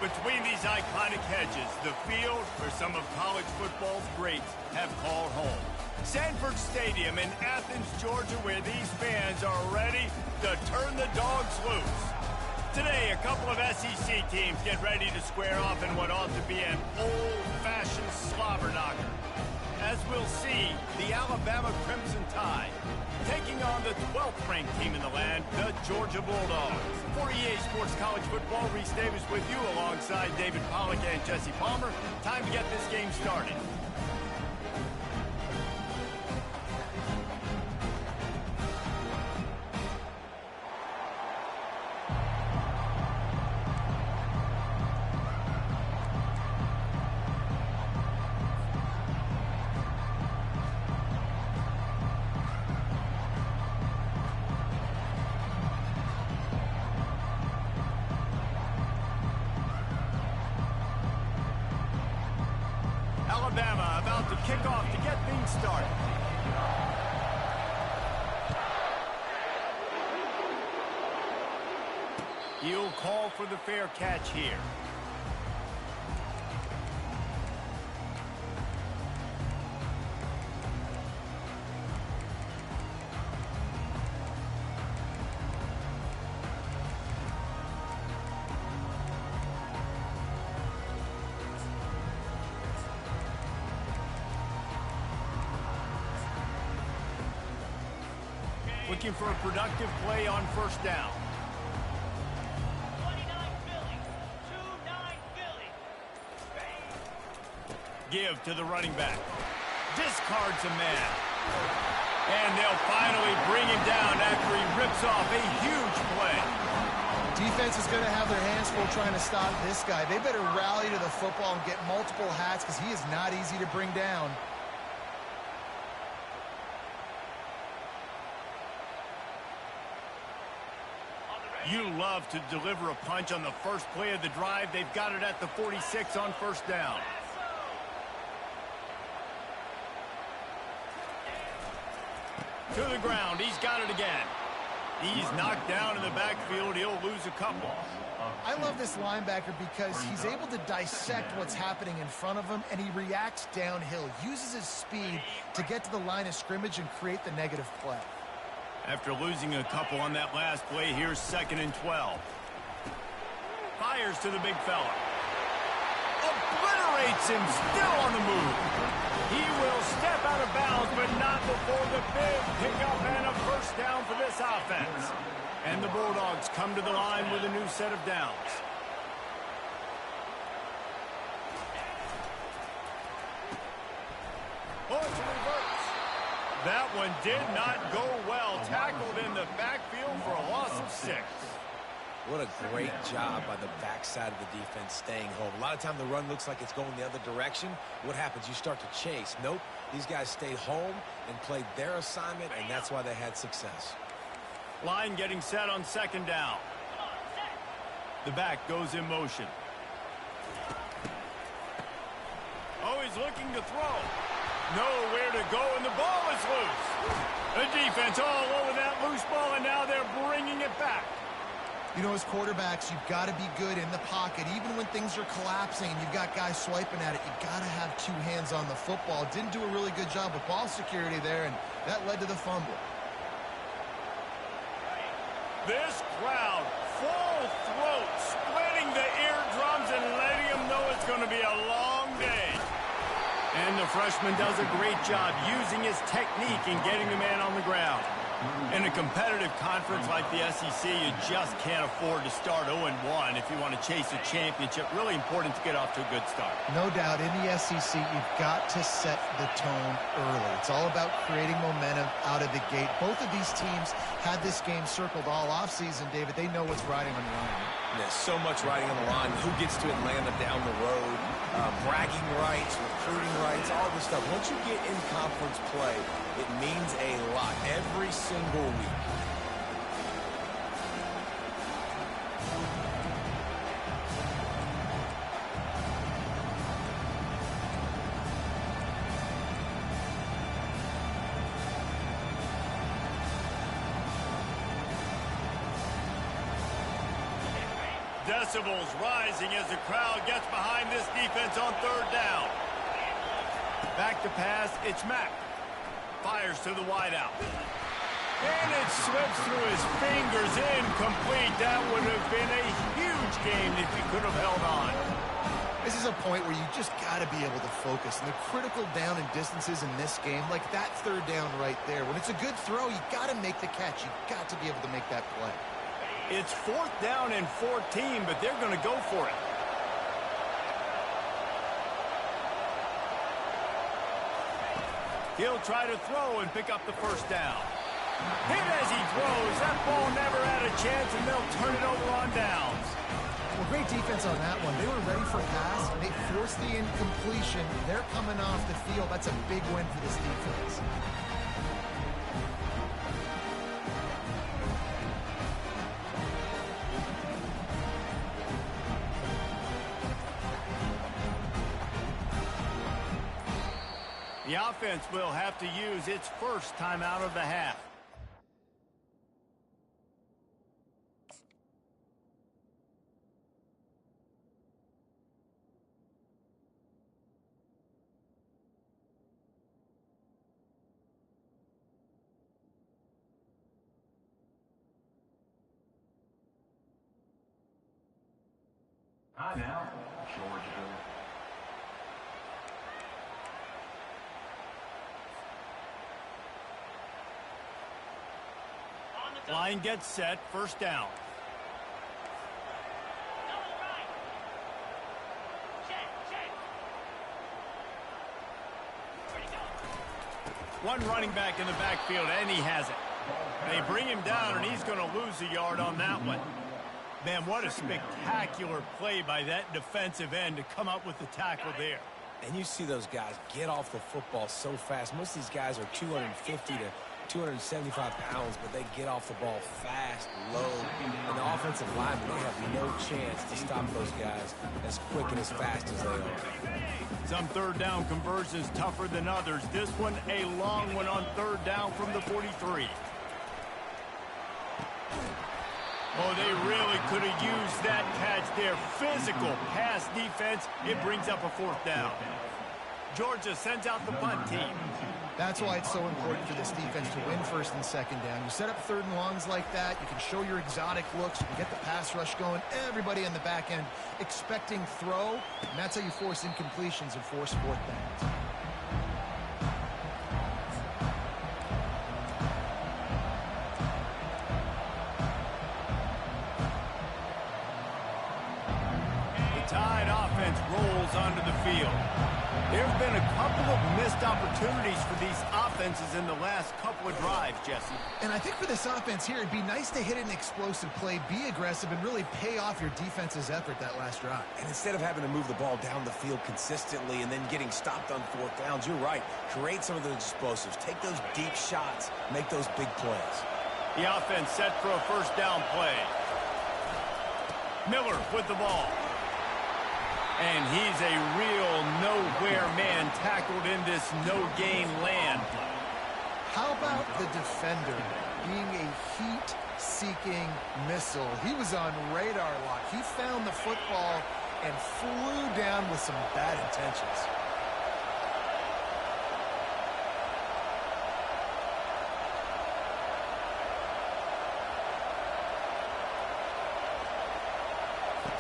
Between these iconic hedges, the field where some of college football's greats have called home. Sanford Stadium in Athens, Georgia, where these fans are ready to turn the dogs loose. Today, a couple of SEC teams get ready to square off in what ought to be an old-fashioned slobber knocker. As we'll see, the Alabama Crimson Tide taking on the 12th-ranked team in the land, the Georgia Bulldogs. For EA Sports College Football, Reese Davis with you alongside David Pollack and Jesse Palmer. Time to get this game started. Alabama about to kick off to get things started. He'll call for the fair catch here. Looking for a productive play on first down. 29 Philly. 2-9 Philly. Give to the running back. Discards a man. And they'll finally bring him down after he rips off a huge play. Defense is going to have their hands full trying to stop this guy. They better rally to the football and get multiple hats because he is not easy to bring down. You love to deliver a punch on the first play of the drive. They've got it at the 46 on first down. To the ground. He's got it again. He's knocked down in the backfield. He'll lose a couple. I love this linebacker because he's able to dissect what's happening in front of him, and he reacts downhill, uses his speed to get to the line of scrimmage and create the negative play. After losing a couple on that last play, here's 2nd and 12. Fires to the big fella. Obliterates him, still on the move. He will step out of bounds, but not before the big pickup and a first down for this offense. And the Bulldogs come to the line with a new set of downs. Oh, it's a reverse. That one did not go well. Tackled in the backfield for a loss of 6. What a great job by the backside of the defense staying home. A lot of time the run looks like it's going the other direction. What happens? You start to chase. Nope. These guys stayed home and played their assignment, and that's why they had success. Line getting set on 2nd down. The back goes in motion. Oh, he's looking to throw. Nowhere to go, and the ball is loose. The defense all over that loose ball, and now they're bringing it back. You know, as quarterbacks, you've got to be good in the pocket. Even when things are collapsing and you've got guys swiping at it, you've got to have 2 hands on the football. Didn't do a really good job of ball security there, and that led to the fumble. This crowd, full throat, splitting the eardrums and letting them know it's going to be a long day. And the freshman does a great job using his technique and getting the man on the ground. In a competitive conference like the SEC, you just can't afford to start 0-1 if you want to chase a championship. Really important to get off to a good start. No doubt, in the SEC, you've got to set the tone early. It's all about creating momentum out of the gate. Both of these teams had this game circled all offseason, David. They know what's riding on the line. There's so much riding on the line. Who gets to Atlanta down the road? Bragging rights, recruiting rights, all this stuff. Once you get in conference play, it means a lot every single week. decibels rising as the crowd gets behind this defense on third down. Back to pass, it's Mack. Fires to the wideout. And it slips through his fingers, incomplete. That would have been a huge game if he could have held on. This is a point where you just got to be able to focus. And the critical down and distances in this game, like that third down right there, when it's a good throw, you got to make the catch. You got to be able to make that play. It's 4th down and 14, but they're going to go for it. He'll try to throw and pick up the first down. Hit as he throws. That ball never had a chance, and they'll turn it over on downs. Well, great defense on that one. They were ready for pass. They forced the incompletion. They're coming off the field. That's a big win for this defense. The offense will have to use its first timeout of the half. Hi now, Georgia. Line gets set, first down. Double right. Check. Where'd he go? One running back in the backfield, and he has it. They bring him down, and he's going to lose a yard on that one. Man, what a spectacular play by that defensive end to come up with the tackle there. And you see those guys get off the football so fast. Most of these guys are 250 to 275 pounds, but they get off the ball fast, low. And the offensive linemen, they have no chance to stop those guys as quick and as fast as they are. Some third down conversions tougher than others. This one, a long one on third down from the 43. Oh, they really could have used that catch there. Physical pass defense. It brings up a 4th down. Georgia sends out the punt team. That's why it's so important for this defense to win first and second down. You set up third and longs like that. You can show your exotic looks. You can get the pass rush going. Everybody in the back end expecting throw. And that's how you force incompletions and force 4th downs. Tide offense rolls onto the field. There have been a couple of missed opportunities for these offenses in the last couple of drives, Jesse. And I think for this offense here, it'd be nice to hit an explosive play, be aggressive, and really pay off your defense's effort that last drive. And instead of having to move the ball down the field consistently and then getting stopped on 4th downs, you're right. Create some of those explosives. Take those deep shots. Make those big plays. The offense set for a first down play. Miller with the ball. And he's a real nowhere man tackled in this no-gain land. How about the defender being a heat-seeking missile? He was on radar lock. He found the football and flew down with some bad intentions.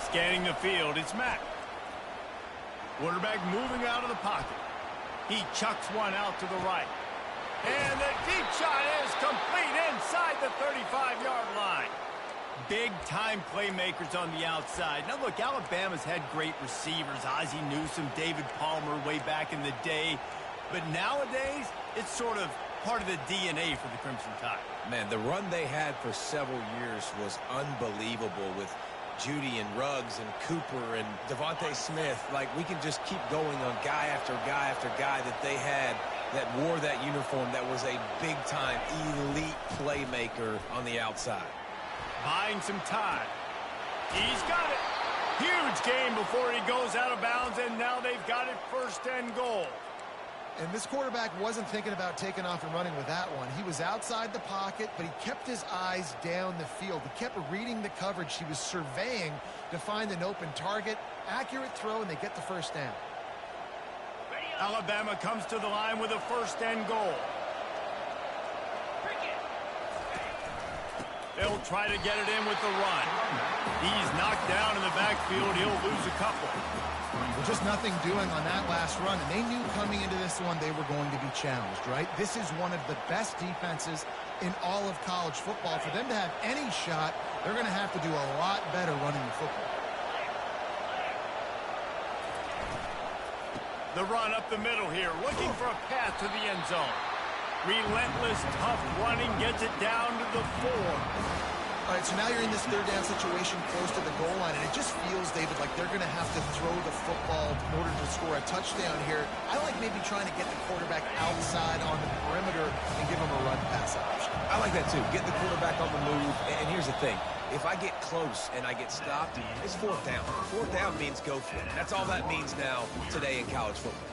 Scanning the field, it's Mack. Quarterback moving out of the pocket. He chucks one out to the right. And the deep shot is complete inside the 35-yard line. Big-time playmakers on the outside. Now, look, Alabama's had great receivers. Ozzie Newsome, David Palmer way back in the day. But nowadays, it's sort of part of the DNA for the Crimson Tide. Man, the run they had for several years was unbelievable with Judy and Ruggs and Cooper and Devontae Smith. Like, we can just keep going on guy after guy after guy that they had that wore that uniform that was a big-time elite playmaker on the outside. Buying some time. He's got it. Huge game before he goes out of bounds, and now they've got it 1st and goal. And this quarterback wasn't thinking about taking off and running with that one. He was outside the pocket, but he kept his eyes down the field. He kept reading the coverage. He was surveying to find an open target. Accurate throw, and they get the first down. Alabama comes to the line with a first and goal. They'll try to get it in with the run. He's knocked down in the backfield. He'll lose a couple. Well, just nothing doing on that last run, and they knew coming into this one they were going to be challenged, right? This is one of the best defenses in all of college football. For them to have any shot, they're going to have to do a lot better running the football. The run up the middle here, looking for a path to the end zone. Relentless, tough running, gets it down to the 4. All right, so now you're in this third down situation close to the goal line, and it just feels, David, like they're going to have to throw the football in order to score a touchdown here. I like maybe trying to get the quarterback outside on the perimeter and give him a run pass option. I like that too. Get the quarterback on the move. And here's the thing. If I get close and I get stopped, it's fourth down. Fourth down means go for it. That's all that means now today in college football.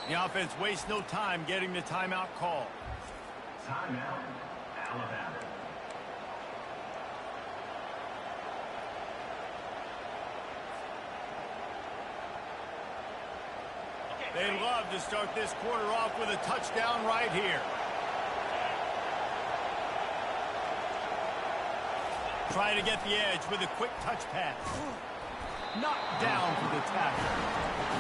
The offense wastes no time getting the timeout call. Timeout, Alabama. They love to start this quarter off with a touchdown right here. Try to get the edge with a quick touch pass. Knocked down for the tackle.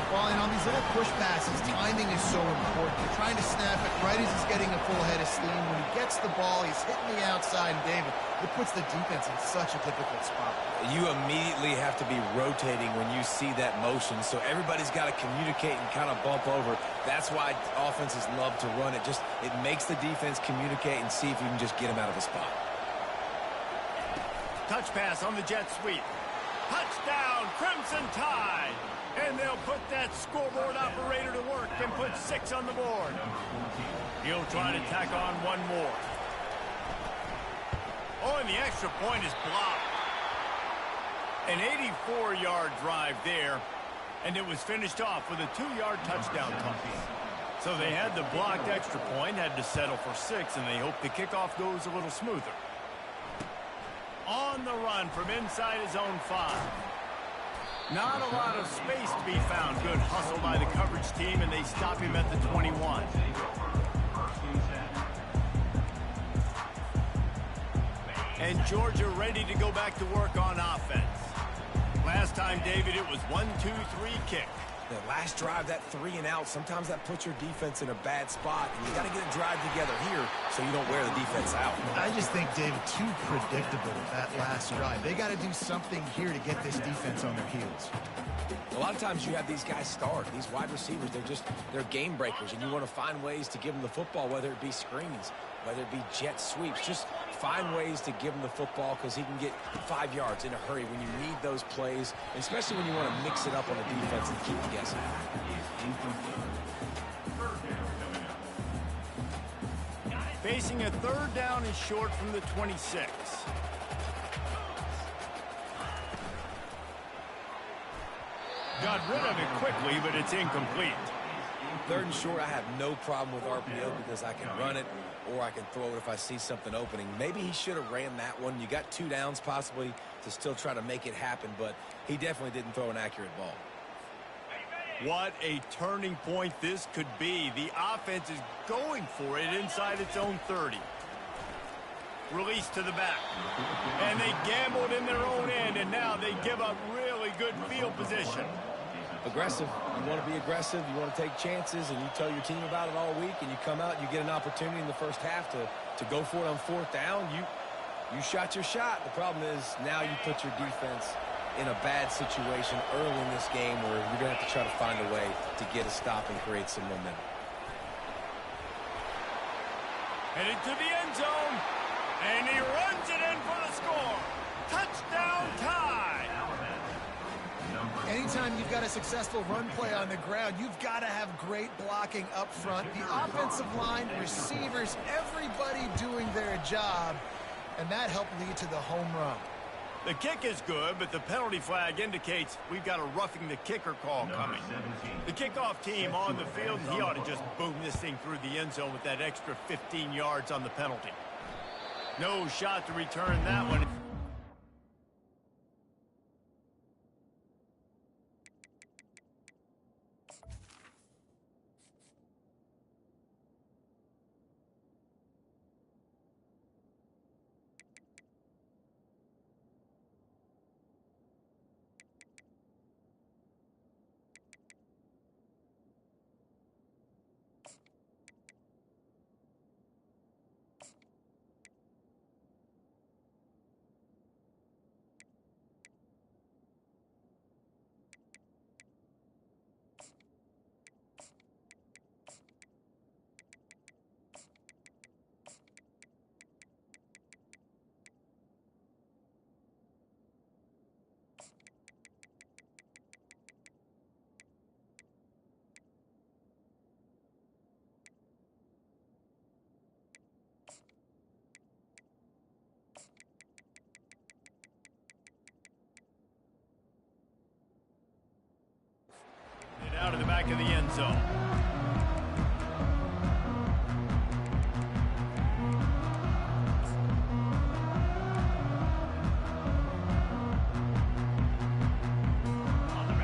Well, and on these little push passes, timing is so important. You're trying to snap it right as he's getting a full head of steam. When he gets the ball, he's hitting the outside, and David, it puts the defense in such a difficult spot. You immediately have to be rotating when you see that motion, so everybody's got to communicate and kind of bump over. That's why offenses love to run it. It makes the defense communicate and see if you can just get him out of the spot. Touch pass on the jet sweep. Touchdown, Crimson Tide! And they'll put that scoreboard operator to work and put 6 on the board. He'll try to tack on one more. Oh, and the extra point is blocked. An 84-yard drive there, and it was finished off with a 2-yard touchdown toss. So they had the blocked extra point, had to settle for 6, and they hope the kickoff goes a little smoother. On the run from inside his own 5. Not a lot of space to be found. Good hustle by the coverage team, and they stop him at the 21. And Georgia ready to go back to work on offense. Last time, David, it was 1-2-3 kick. The last drive, that 3 and out, sometimes that puts your defense in a bad spot, and you got to get a drive together here so you don't wear the defense out. I just think, David, too predictable that last drive. They got to do something here to get this defense on their heels. A lot of times you have these guys start, these wide receivers, they're game breakers, and you want to find ways to give them the football, whether it be screens, whether it be jet sweeps. Just find ways to give him the football because he can get 5 yards in a hurry when you need those plays, especially when you want to mix it up on the defense and keep them guessing. Facing a third down and short from the 26. Got rid of it quickly, but it's incomplete. Third and short, I have no problem with RPO because I can run it or I can throw it if I see something opening. Maybe he should have ran that one. You got 2 downs possibly to still try to make it happen, but he definitely didn't throw an accurate ball. What a turning point this could be. The offense is going for it inside its own 30. Release to the back. And they gambled in their own end, and now they give up really good field position. Aggressive. You want to be aggressive. You want to take chances, and you tell your team about it all week, and you come out and you get an opportunity in the first half to go for it on 4th down. You shot your shot. The problem is now you put your defense in a bad situation early in this game where you're going to have to try to find a way to get a stop and create some momentum. Headed to the end zone. And he runs it in for the score. Touchdown tie. Anytime you've got a successful run play on the ground, you've got to have great blocking up front. The offensive line, receivers, everybody doing their job. And that helped lead to the home run. The kick is good, but the penalty flag indicates we've got a roughing the kicker call coming. The kickoff team on the field, he ought to just boom this thing through the end zone with that extra 15 yards on the penalty. No shot to return that one. Out of the back of the end zone.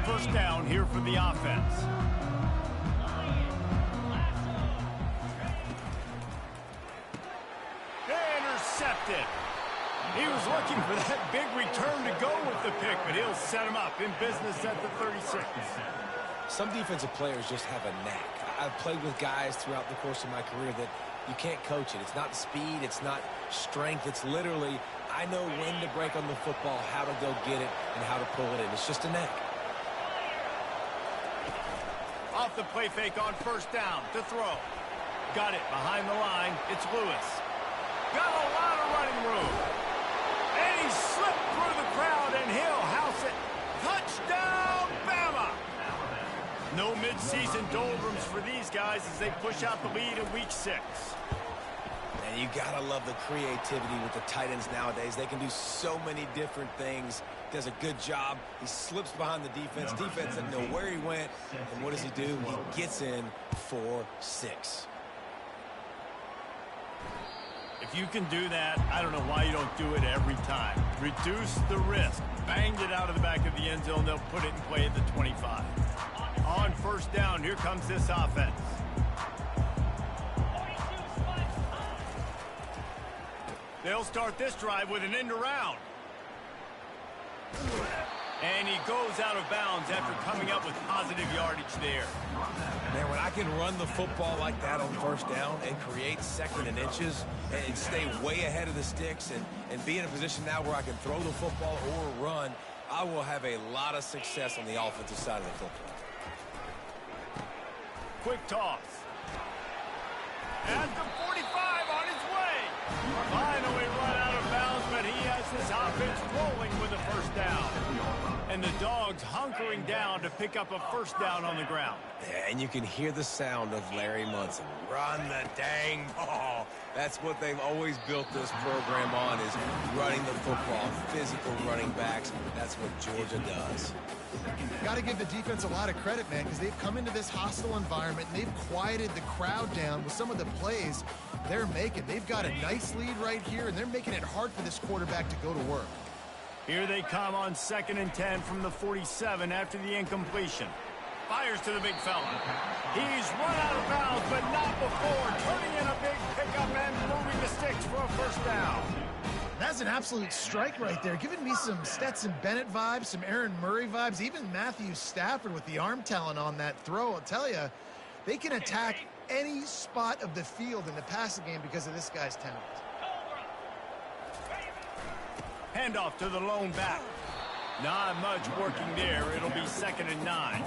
First down here for the offense. Intercepted. He was looking for that big return to go with the pick, but he'll set him up in business at the 36. Some defensive players just have a knack. I've played with guys throughout the course of my career that you can't coach it. It's not speed, it's not strength. It's literally, I know when to break on the football, how to go get it, and how to pull it in. It's just a knack. Off the play fake on first down to throw. Got it behind the line. It's Lewis. Got a lot of running room. And he slipped through the crowd, and he'll house it. Touchdown, Bama! No midseason doldrums for these guys as they push out the lead in week 6. And you gotta love the creativity with the tight ends nowadays. They can do so many different things. Does a good job. He slips behind the defense. Defense doesn't know where he went. And what does he do? He gets in for 6. If you can do that, I don't know why you don't do it every time. Reduce the risk. Banged it out of the back of the end zone. They'll put it in play at the 25. On first down, here comes this offense. They'll start this drive with an end around. And he goes out of bounds after coming up with positive yardage there. Man, when I can run the football like that on first down and create second and inches and stay way ahead of the sticks and be in a position now where I can throw the football or run, I will have a lot of success on the offensive side of the football. Quick toss. At the 45 on his way. Finally run out of bounds, but he has his offense rolling with a first down. And the Dogs hunkering down to pick up a first down on the ground. Yeah, and you can hear the sound of Larry Munson. Run the dang ball. That's what they've always built this program on, is running the football, physical running backs. That's what Georgia does. Got to give the defense a lot of credit, man, because they've come into this hostile environment and they've quieted the crowd down with some of the plays they're making. They've got a nice lead right here, and they're making it hard for this quarterback to go to work. Here they come on 2nd and 10 from the 47 after the incompletion. Fires to the big fella. He's run out of bounds, but not before turning in a big pickup and moving the sticks for a first down. That's an absolute strike right there, giving me some Stetson Bennett vibes, some Aaron Murray vibes, even Matthew Stafford with the arm talent on that throw. I'll tell you, they can attack any spot of the field in the passing game because of this guy's talent. Handoff to the lone back. Not much working there. It'll be 2nd and 9.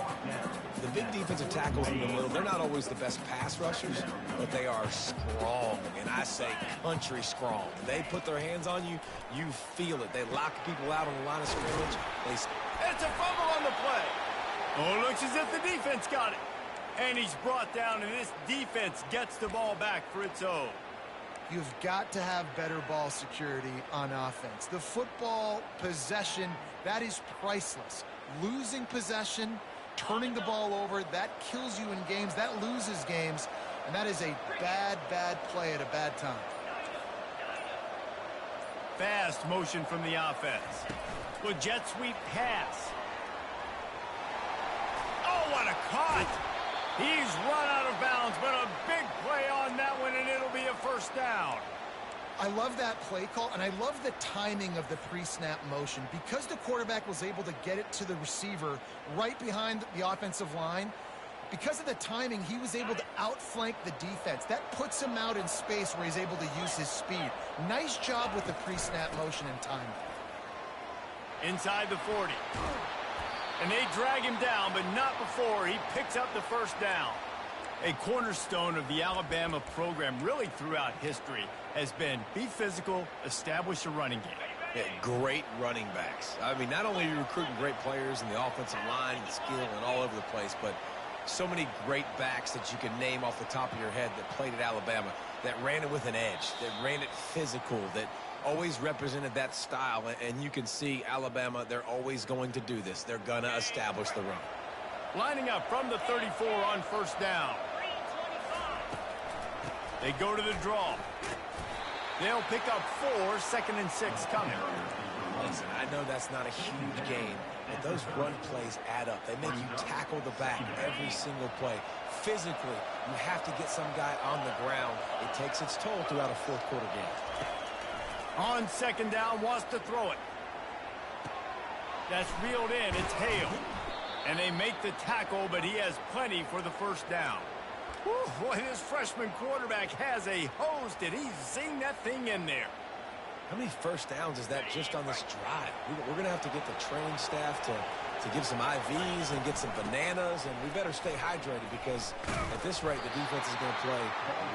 The big defensive tackles in the middle, they're not always the best pass rushers, but they are strong, and I say country strong. They put their hands on you, you feel it. They lock people out on the line of scrimmage. It's a fumble on the play. Oh, it looks as if the defense got it. And he's brought down, and this defense gets the ball back for its own. You've got to have better ball security on offense. The football possession, that is priceless. Losing possession, turning the ball over, that kills you in games, that loses games, and that is a bad, bad play at a bad time. Fast motion from the offense. Well, jet sweep pass. Oh, what a cut! He's run out of bounds, but a big play on that one, and it'll be a first down. I love that play call, and I love the timing of the pre-snap motion. Because the quarterback was able to get it to the receiver right behind the offensive line, because of the timing, he was able to outflank the defense. That puts him out in space where he's able to use his speed. Nice job with the pre-snap motion and timing. Inside the 40. And they drag him down, but not before he picks up the first down. A cornerstone of the Alabama program really throughout history has been be physical, establish a running game. Yeah, great running backs. I mean, not only are you recruiting great players in the offensive line and skill and all over the place, but so many great backs that you can name off the top of your head that played at Alabama, that ran it with an edge, that ran it physical, that always represented that style. And you can see Alabama, they're always going to do this. They're going to establish the run. Lining up from the 34 on first down. They go to the draw. They'll pick up 4, 2nd and 6 coming. Listen, I know that's not a huge gain, but those run plays add up. They make you tackle the back every single play. Physically, you have to get some guy on the ground. It takes its toll throughout a fourth-quarter game. On 2nd down, wants to throw it. That's reeled in. It's Hale. And they make the tackle, but he has plenty for the first down. Whew, boy, this freshman quarterback has a hose. Did he zing that thing in there? How many first downs is that just on this drive? We're going to have to get the training staff to give some IVs and get some bananas, and we better stay hydrated because at this rate, the defense is going to play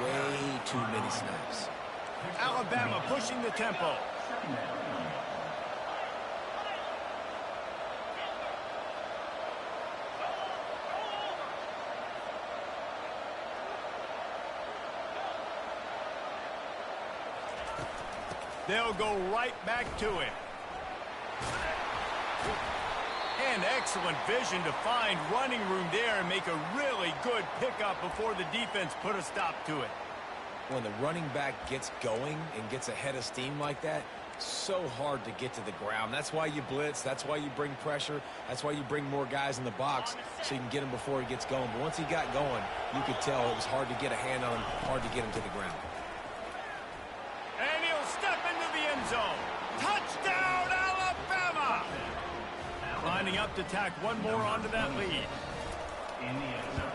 way too many snaps. Alabama pushing the tempo. They'll go right back to him. And excellent vision to find running room there and make a really good pickup before the defense put a stop to it. When the running back gets going and gets ahead of steam like that, so hard to get to the ground. That's why you blitz. That's why you bring pressure. That's why you bring more guys in the box so you can get him before he gets going. But once he got going, you could tell it was hard to get a hand on him, hard to get him to the ground. And he'll step into the end zone. Touchdown, Alabama! Lining up to tack one more onto that lead. In the end zone.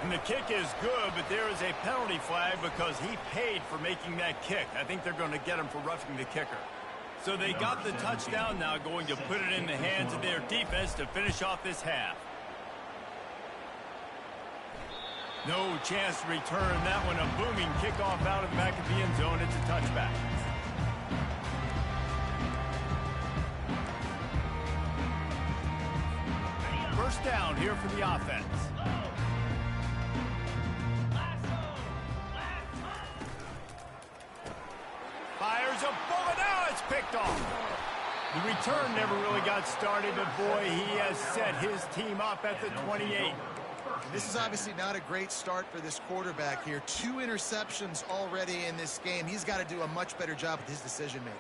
And the kick is good, but there is a penalty flag because he paid for making that kick. I think they're going to get him for roughing the kicker. So they got the touchdown, now going to put it in the hands of their defense to finish off this half. No chance to return that one. A booming kickoff out of the back of the end zone. It's a touchback. First down here for the offense. Fires a bullet. Now it's picked off. The return never really got started, but boy, he has set his team up at the 28. This is obviously not a great start for this quarterback here. 2 interceptions already in this game. He's got to do a much better job with his decision-making.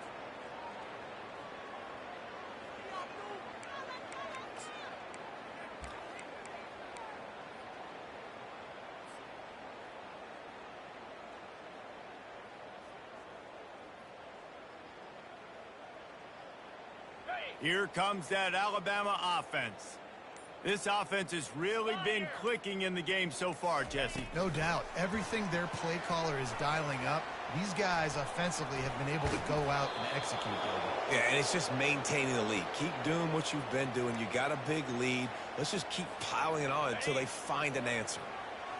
Here comes that Alabama offense. This offense has really been clicking in the game so far, Jesse. No doubt. Everything their play caller is dialing up, these guys offensively have been able to go out and execute. Yeah, and it's just maintaining the lead. Keep doing what you've been doing. You got a big lead. Let's just keep piling it on until they find an answer.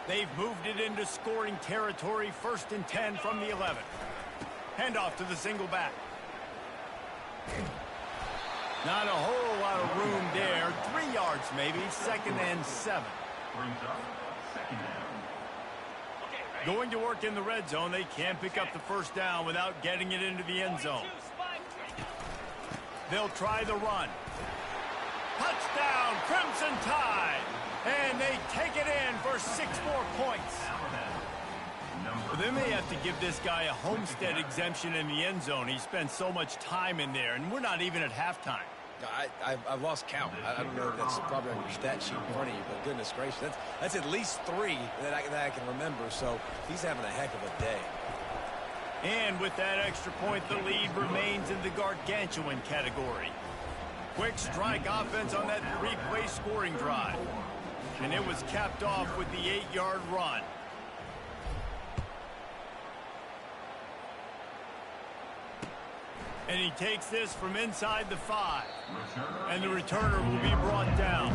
They've moved it into scoring territory, 1st and 10 from the 11. Handoff to the single back. Not a whole lot of room there. 3 yards maybe, 2nd and 7. Brings up 2nd down. Going to work in the red zone. They can't pick up the 1st down without getting it into the end zone. They'll try the run. Touchdown, Crimson Tide. And they take it in for 6 more points. They may have to give this guy a homestead exemption in the end zone. He spent so much time in there, and we're not even at halftime. I've lost count. I don't know if that's probably on your stat sheet in front of you, but goodness gracious, that's at least 3 that I can remember, so he's having a heck of a day. And with that extra point, the lead remains in the gargantuan category. Quick strike offense on that 3-play scoring drive. And it was capped off with the 8-yard run. And he takes this from inside the 5. And the returner will be brought down.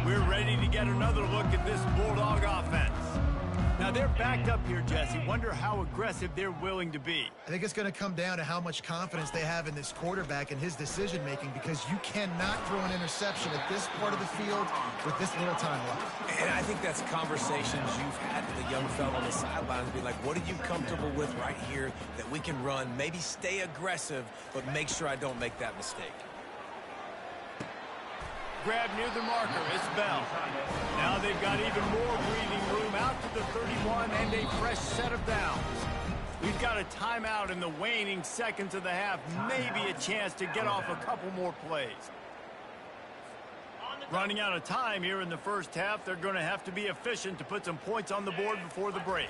We're ready to get another look at this Bulldog offense. Now, they're backed up here, Jesse. Wonder how aggressive they're willing to be. I think it's going to come down to how much confidence they have in this quarterback and his decision-making, because you cannot throw an interception at this part of the field with this little time left. And I think that's conversations you've had with a young fella on the sidelines. Be like, what are you comfortable with right here that we can run? Maybe stay aggressive, but make sure I don't make that mistake. Grab near the marker, it's Bell. Now they've got even more breathing room out to the 31 and a fresh set of downs. We've got a timeout in the waning seconds of the half, maybe a chance to get off a couple more plays. Running out of time here in the first half, they're going to have to be efficient to put some points on the board before the break.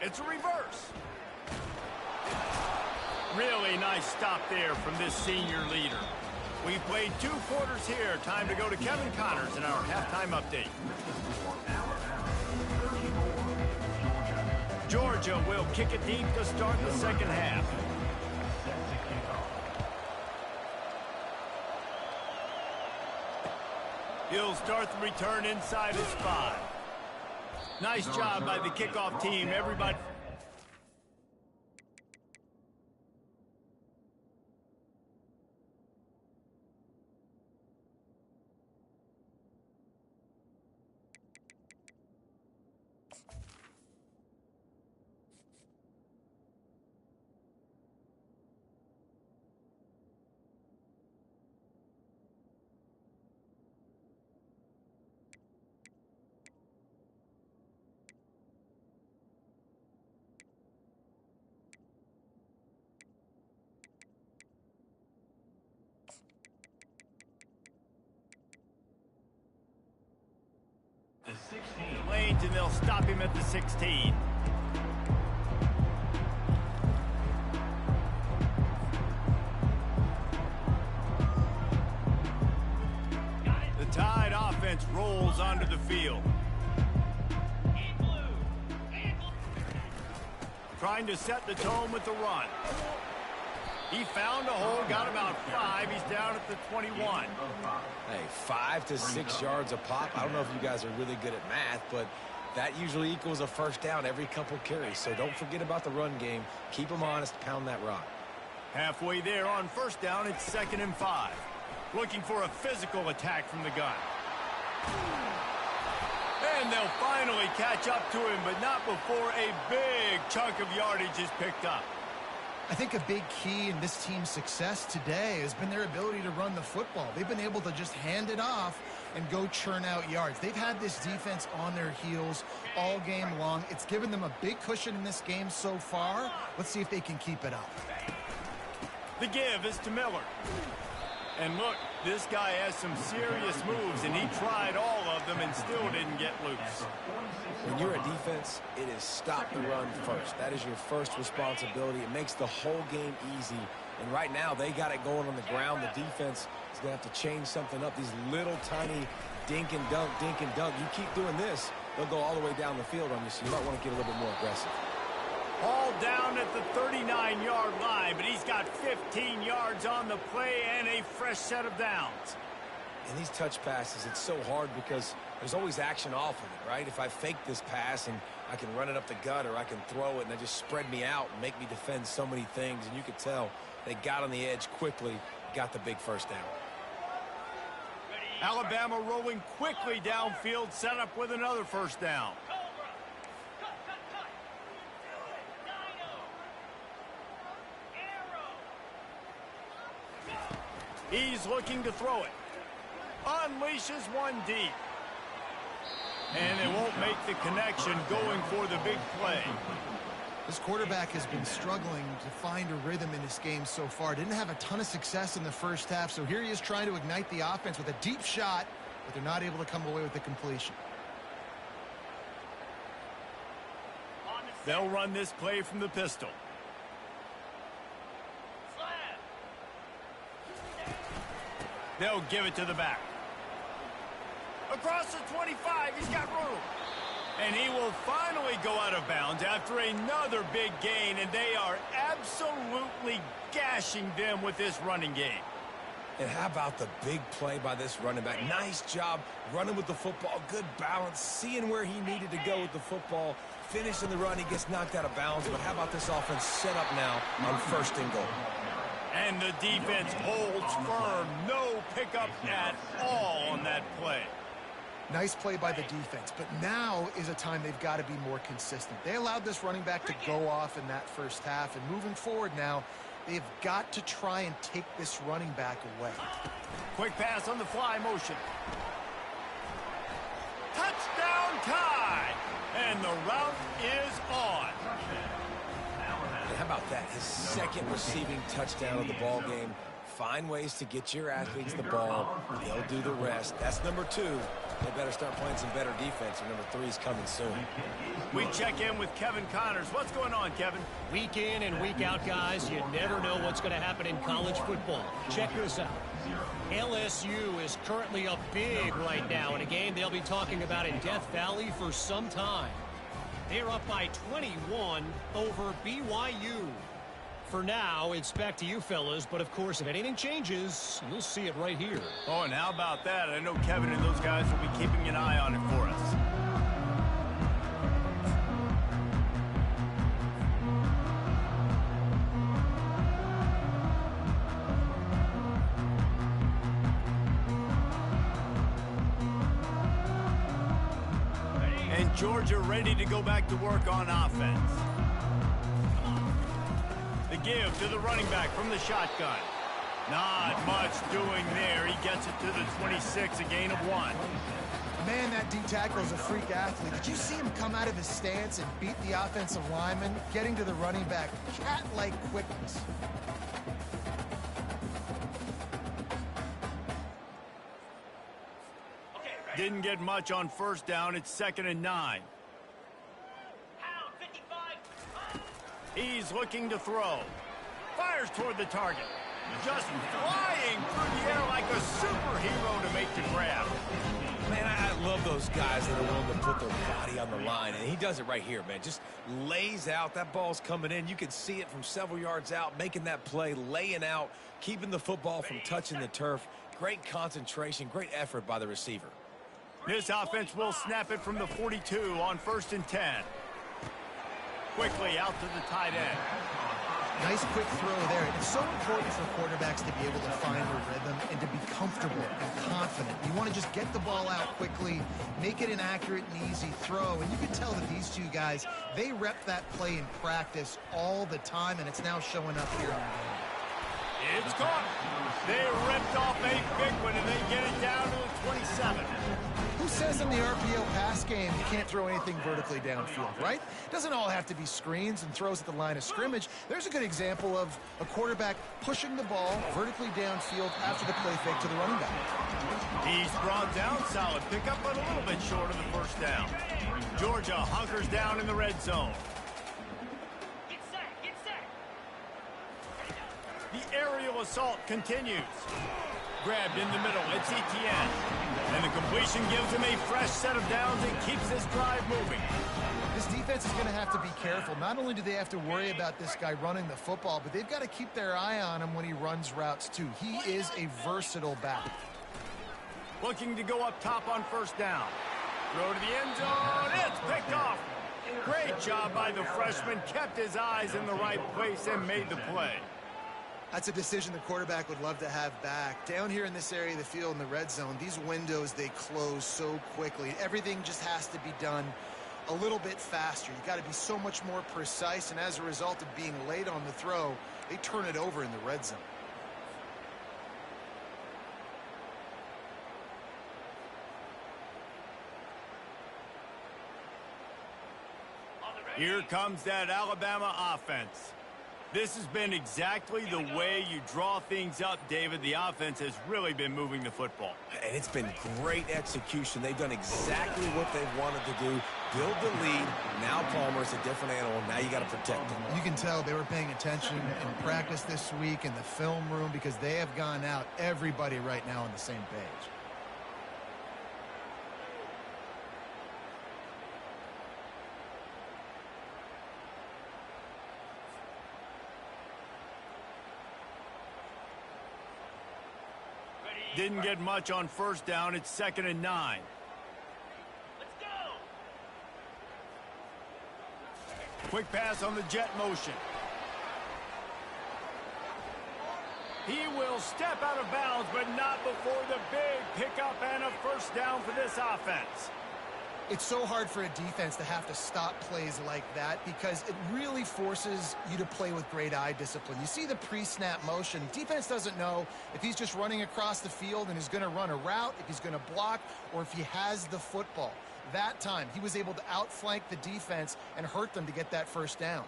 It's a reverse. Really nice stop there from this senior leader. We played 2 quarters here. Time to go to Kevin Connors in our halftime update. Georgia will kick it deep to start the second half. He'll start the return inside his 5. Nice job by the kickoff team. Everybody... lanes, and they'll stop him at the 16. The Tide offense rolls onto the field. Trying to set the tone with the run. He found a hole, got about 5. He's down at the 21. Hey, 5 to 6 yards a pop. I don't know if you guys are really good at math, but that usually equals a first down every couple carries. So don't forget about the run game. Keep them honest, pound that rock. Halfway there on first down, it's 2nd and 5. Looking for a physical attack from the gun. And they'll finally catch up to him, but not before a big chunk of yardage is picked up. I think a big key in this team's success today has been their ability to run the football. They've been able to just hand it off and go churn out yards. They've had this defense on their heels all game long. It's given them a big cushion in this game so far. Let's see if they can keep it up. The give is to Miller. And look, this guy has some serious moves, and he tried all of them and still didn't get loose. When you're a defense, it is stop the run first. That is your first responsibility. It makes the whole game easy. And right now, they got it going on the ground. The defense is going to have to change something up. These little tiny dink and dunk, dink and dunk. You keep doing this, they'll go all the way down the field on you, so you might want to get a little bit more aggressive. All down at the 39-yard line, but he's got 15 yards on the play and a fresh set of downs. And these touch passes, it's so hard because there's always action off of it, right? If I fake this pass and I can run it up the gut or I can throw it and they just spread me out and make me defend so many things, and you could tell they got on the edge quickly, got the big first down. Alabama rolling quickly downfield, set up with another first down. He's looking to throw it. Unleashes one deep. And they won't make the connection going for the big play. This quarterback has been struggling to find a rhythm in this game so far. Didn't have a ton of success in the first half, so here he is trying to ignite the offense with a deep shot, but they're not able to come away with the completion. They'll run this play from the pistol. They'll give it to the back. Across the 25, he's got room. And he will finally go out of bounds after another big gain, and they are absolutely gashing them with this running game. And how about the big play by this running back? Nice job running with the football, good balance, seeing where he needed to go with the football, finishing the run, he gets knocked out of bounds. But how about this offense set up now on 1st and goal? And the defense holds firm. No pickup at all on that play. Nice play by the defense, but now is a time they've got to be more consistent. They allowed this running back to go off in that first half, and moving forward now, they've got to try and take this running back away. Quick pass on the fly motion. Touchdown tie! And the route is on. And how about that? His 2nd receiving touchdown of the ball game. Find ways to get your athletes the ball. They'll do the rest. That's number 2. They better start playing some better defense, or number 3 is coming soon. We check in with Kevin Connors. What's going on, Kevin? Week in and week out, guys, you never know what's going to happen in college football. Check this out. LSU is currently up big right now in a game they'll be talking about in Death Valley for some time. They're up by 21 over BYU. For now, it's back to you fellas, but of course, if anything changes, you'll see it right here. Oh, and how about that? I know Kevin and those guys will be keeping an eye on it for us. And Georgia ready to go back to work on offense. The give to the running back from the shotgun. Not much doing there. He gets it to the 26, a gain of 1. Man, that D tackle is a freak athlete. Did you see him come out of his stance and beat the offensive lineman, getting to the running back? Cat-like quickness. Didn't get much on first down. It's 2nd and 9. He's looking to throw. Fires toward the target. Just flying through the air like a superhero to make the grab. Man, I love those guys that are willing to put their body on the line, and he does it right here, man. Just lays out. That ball's coming in. You can see it from several yards out, making that play, laying out, keeping the football from touching the turf. Great concentration, great effort by the receiver. This offense will snap it from the 42 on 1st and 10. Quickly out to the tight end. Nice quick throw there. It's so important for quarterbacks to be able to find a rhythm and to be comfortable and confident. You want to just get the ball out quickly, make it an accurate and easy throw. And you can tell that these two guys, they rep that play in practice all the time, and it's now showing up here in the game. It's caught. They ripped off a big one, and they get it down to the 27. Who says in the RPO pass game you can't throw anything vertically downfield, right? It doesn't all have to be screens and throws at the line of scrimmage. There's a good example of a quarterback pushing the ball vertically downfield after the play fake to the running back. He's brought down, solid pickup, but a little bit short of the first down. Georgia hunkers down in the red zone. Get set, get set. The aerial assault continues. Grabbed in the middle, it's Etienne. And the completion gives him a fresh set of downs and keeps this drive moving. This defense is going to have to be careful. Not only do they have to worry about this guy running the football, but they've got to keep their eye on him when he runs routes too. He is a versatile back. Looking to go up top on first down. Throw to the end zone. It's picked off. Great job by the freshman. Kept his eyes in the right place and made the play. That's a decision the quarterback would love to have back. Down here in this area of the field in the red zone, these windows, they close so quickly. Everything just has to be done a little bit faster. You got to be so much more precise, and as a result of being late on the throw, they turn it over in the red zone. Here comes that Alabama offense. This has been exactly the way you draw things up, David. The offense has really been moving the football. And it's been great execution. They've done exactly what they've wanted to do. Build the lead. Now Palmer's a different animal. Now you got to protect him. You can tell they were paying attention in practice this week in the film room because they have gone out, everybody right now on the same page. Didn't get much on first down. It's 2nd and 9. Let's go. Quick pass on the jet motion. He will step out of bounds, but not before the big pickup and a first down for this offense. It's so hard for a defense to have to stop plays like that because it really forces you to play with great eye discipline. You see the pre-snap motion. Defense doesn't know if he's just running across the field and is going to run a route, if he's going to block, or if he has the football. That time, he was able to outflank the defense and hurt them to get that first down.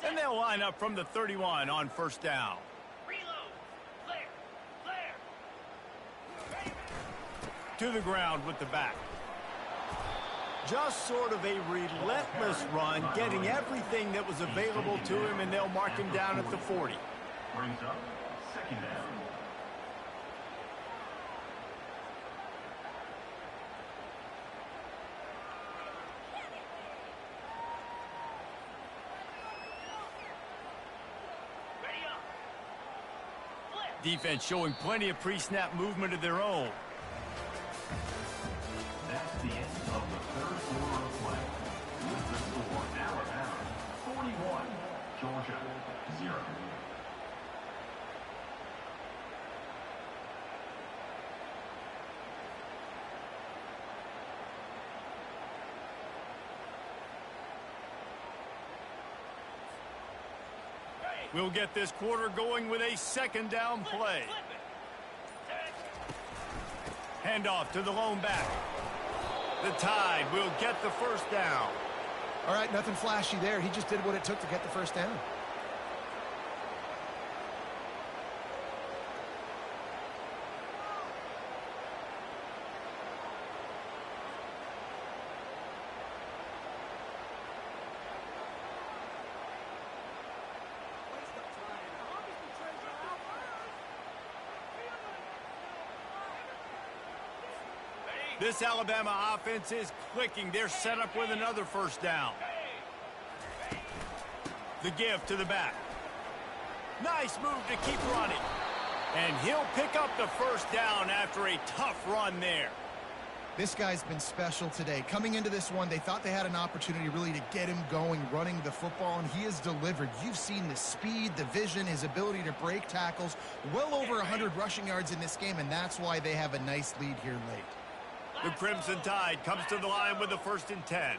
And they'll line up from the 31 on first down. Reload. Clear. Clear. To the ground with the back. Just sort of a relentless run, getting everything that was available to him, and they'll mark him down at the 40. Brings up 2nd down. Ready up. Flip. Defense showing plenty of pre-snap movement of their own. That's the end of the 3rd quarter of play. With the score, Alabama 41, Georgia 0. We'll get this quarter going with a 2nd down play. Flip it. Handoff to the lone back. The Tide will get the first down. All right, nothing flashy there. He just did what it took to get the first down. This Alabama offense is clicking. They're set up with another first down. The give to the back. Nice move to keep running. And he'll pick up the first down after a tough run there. This guy's been special today. Coming into this one, they thought they had an opportunity really to get him going, running the football, and he has delivered. You've seen the speed, the vision, his ability to break tackles. Well over 100 rushing yards in this game, and that's why they have a nice lead here late. The Crimson Tide comes to the line with the 1st and 10.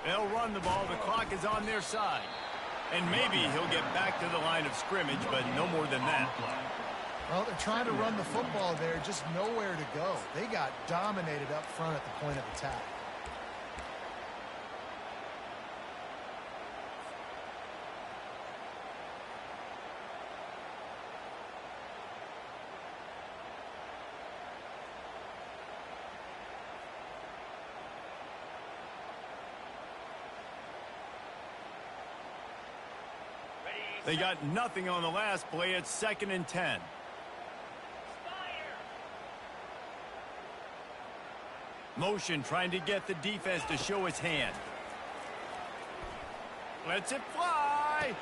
They'll run the ball. The clock is on their side. And maybe he'll get back to the line of scrimmage, but no more than that. Well, they're trying to run the football there, just nowhere to go. They got dominated up front at the point of attack. They got nothing on the last play. It's 2nd and 10. Motion trying to get the defense to show its hand. Lets it fly.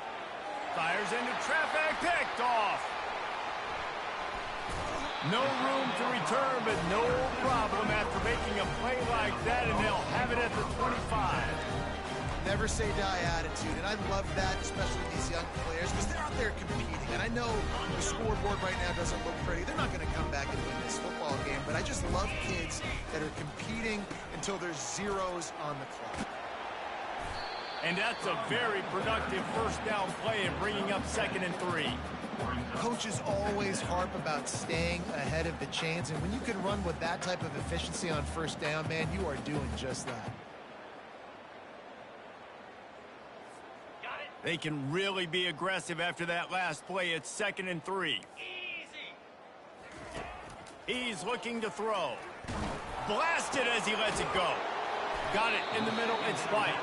Fires into traffic. Picked off. No room to return, but no problem after making a play like that, and they'll have it at the 25. Never say die attitude, and I love that, especially these young players, because they're out there competing. And I know the scoreboard right now doesn't look pretty. They're not going to come back and win this football game, but I just love kids that are competing until there's zeros on the clock. And that's a very productive first down play and bringing up 2nd and 3. Coaches always harp about staying ahead of the chains, and when you can run with that type of efficiency on first down, man, you are doing just that. They can really be aggressive after that last play. It's 2nd and 3. He's looking to throw. Blasted as he lets it go. Got it in the middle. It's White.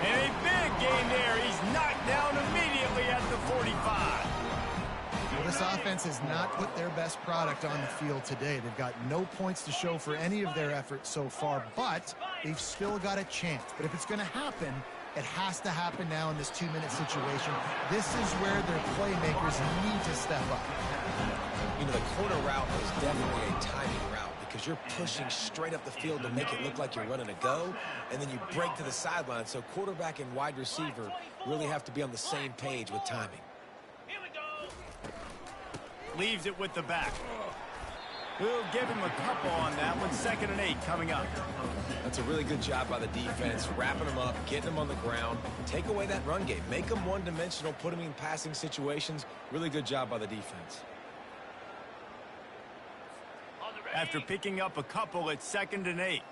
And a big gain there. He's knocked down immediately at the 45. Well, this offense has not put their best product on the field today. They've got no points to show for any of their efforts so far, but they've still got a chance. But if it's going to happen, it has to happen now in this 2-minute situation. This is where their playmakers need to step up. You know, the corner route is definitely a timing route because you're pushing straight up the field to make it look like you're running a go, and then you break to the sideline. So quarterback and wide receiver really have to be on the same page with timing. Here we go. Leaves it with the back. We'll give him a couple on that one. 2nd and 8 coming up. That's a really good job by the defense, wrapping them up, getting them on the ground. Take away that run game. Make them one-dimensional, put them in passing situations. Really good job by the defense. After picking up a couple, it's 2nd and 8.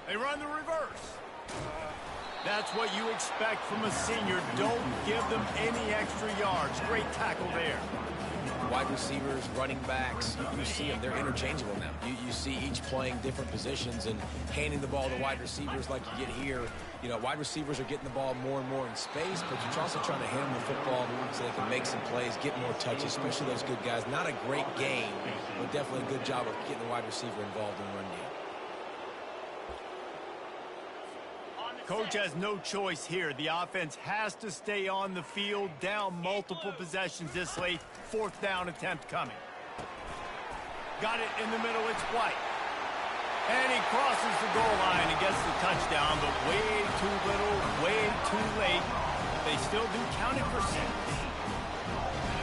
They run the reverse. That's what you expect from a senior. Don't give them any extra yards. Great tackle there. Wide receivers, running backs, you see them. They're interchangeable now. You see each playing different positions and handing the ball to wide receivers like you get here. You know, wide receivers are getting the ball more and more in space, but you're also trying to hand them the football so they can make some plays, get more touches, especially those good guys. Not a great game, but definitely a good job of getting the wide receiver involved in the run game. Coach has no choice here. The offense has to stay on the field, down multiple possessions this late. 4th down attempt coming. Got it in the middle. It's White. And he crosses the goal line and gets the touchdown, but way too little, way too late. They still do count it for 6.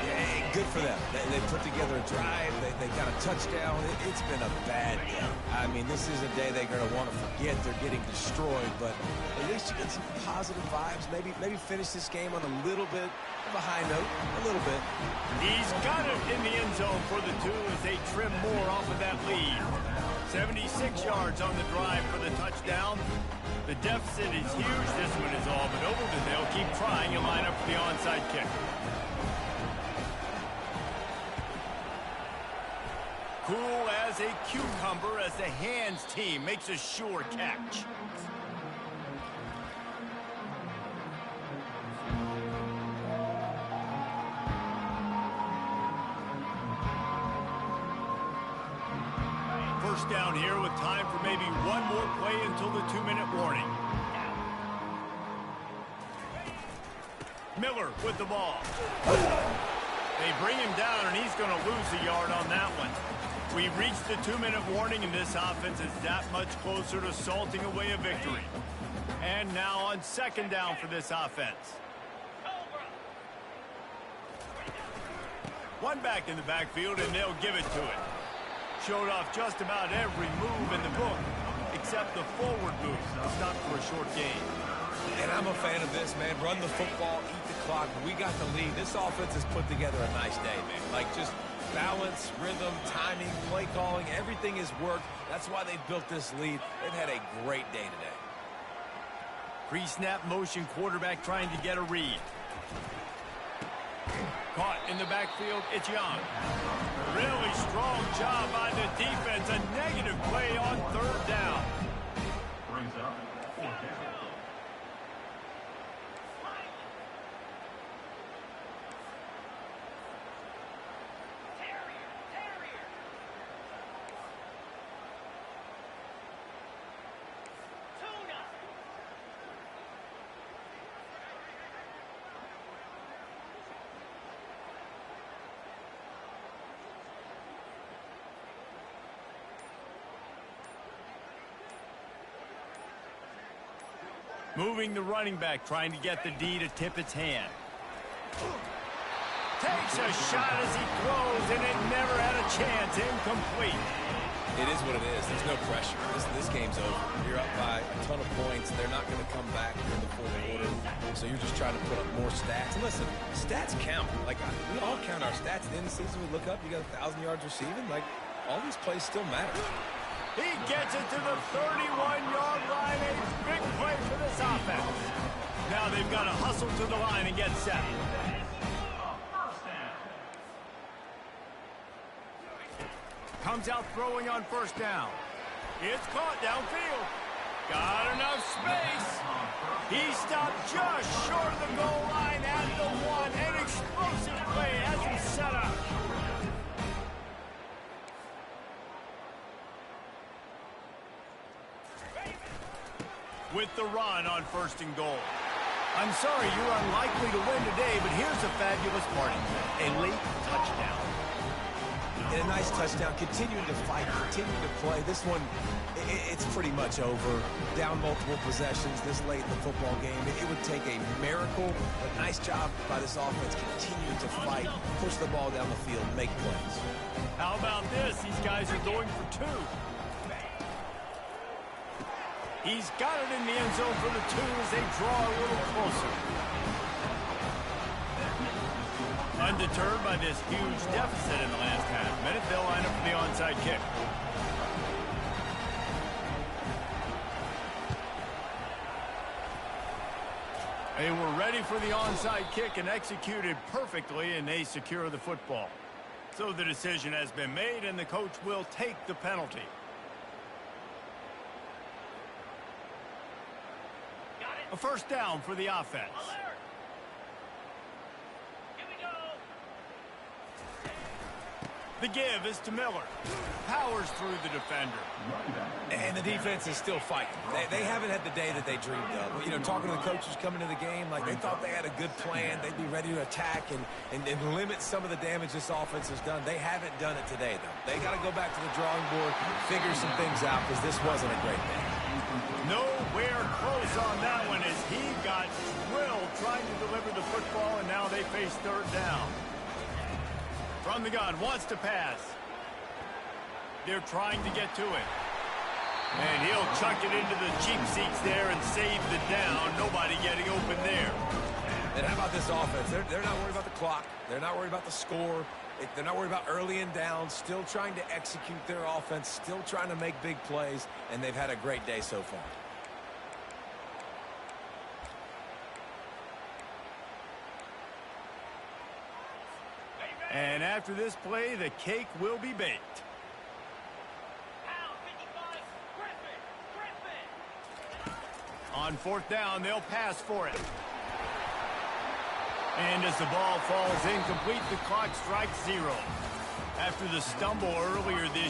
Yeah, good for them. They put together a drive. They got a touchdown. It's been a bad day. I mean, this is a day they're going to want to forget. They're getting destroyed, but at least you get some positive vibes. Maybe finish this game on a little bit of a high note, a little bit. He's got it in the end zone for the 2 as they trim more off of that lead. 76 yards on the drive for the touchdown. The deficit is huge. This one is all but over, but they'll keep trying and line up for the onside kick. Cool as a cucumber as the hands team makes a sure catch. First down here with time for maybe one more play until the 2-minute warning. Miller with the ball. They bring him down, and he's going to lose a yard on that one. We've reached the 2-minute warning, and this offense is that much closer to salting away a victory. And now on 2nd down for this offense. One back in the backfield, and they'll give it to it. showed off just about every move in the book, except the forward move. Stopped for a short gain. And I'm a fan of this, man. Run the football, eat the clock. We got the lead. This offense has put together a nice day, man. Like, just balance, rhythm, timing, play calling, everything has worked. That's why they've built this lead. They've had a great day today. Pre-snap motion quarterback trying to get a read. Caught in the backfield, it's Young. Really strong job by the defense. A negative play on third down. Brings up fourth down. Moving the running back, trying to get the D to tip its hand. Takes a shot as he throws, and it never had a chance. Incomplete. It is what it is. There's no pressure. This game's over. You're up by a ton of points. They're not going to come back in the fourth quarter. So you're just trying to put up more stats. And listen, stats count. Like, we all count our stats. At the end of the season, we look up, you got 1,000 yards receiving. Like, all these plays still matter. He gets it to the 31-yard line. A big play for this offense. Now they've got to hustle to the line and get set. Comes out throwing on first down. It's caught downfield. Got enough space. He stopped just short of the goal line at the one. An explosive play has him set up. With the run on first and goal. I'm sorry you're unlikely to win today, but here's a fabulous party. A late touchdown. And a nice touchdown. Continuing to fight, continuing to play. This one, it's pretty much over. Down multiple possessions this late in the football game. It would take a miracle, but nice job by this offense continuing to fight, push the ball down the field, make plays. How about this? These guys are going for two. He's got it in the end zone for the two as they draw a little closer. Undeterred by this huge deficit in the last half-minute, they'll line up for the onside kick. They were ready for the onside kick and executed perfectly, and they secure the football. So the decision has been made, and the coach will take the penalty. A first down for the offense. The give is to Miller. Powers through the defender. And the defense is still fighting. They haven't had the day that they dreamed of. You know, talking to the coaches coming into the game, like they thought they had a good plan. They'd be ready to attack and limit some of the damage this offense has done. They haven't done it today, though. They got to go back to the drawing board, figure some things out, because this wasn't a great day. Nowhere close on that one as he got drilled trying to deliver the football, and now they face third down. From the gun, wants to pass. They're trying to get to it. And he'll chuck it into the cheap seats there and save the down. Nobody getting open there. And how about this offense? They're not worried about the clock. They're not worried about the score. They're not worried about early and down. Still trying to execute their offense. Still trying to make big plays. And they've had a great day so far. And after this play, the cake will be baked. On fourth down, they'll pass for it. And as the ball falls incomplete, the clock strikes 0. After the stumble earlier this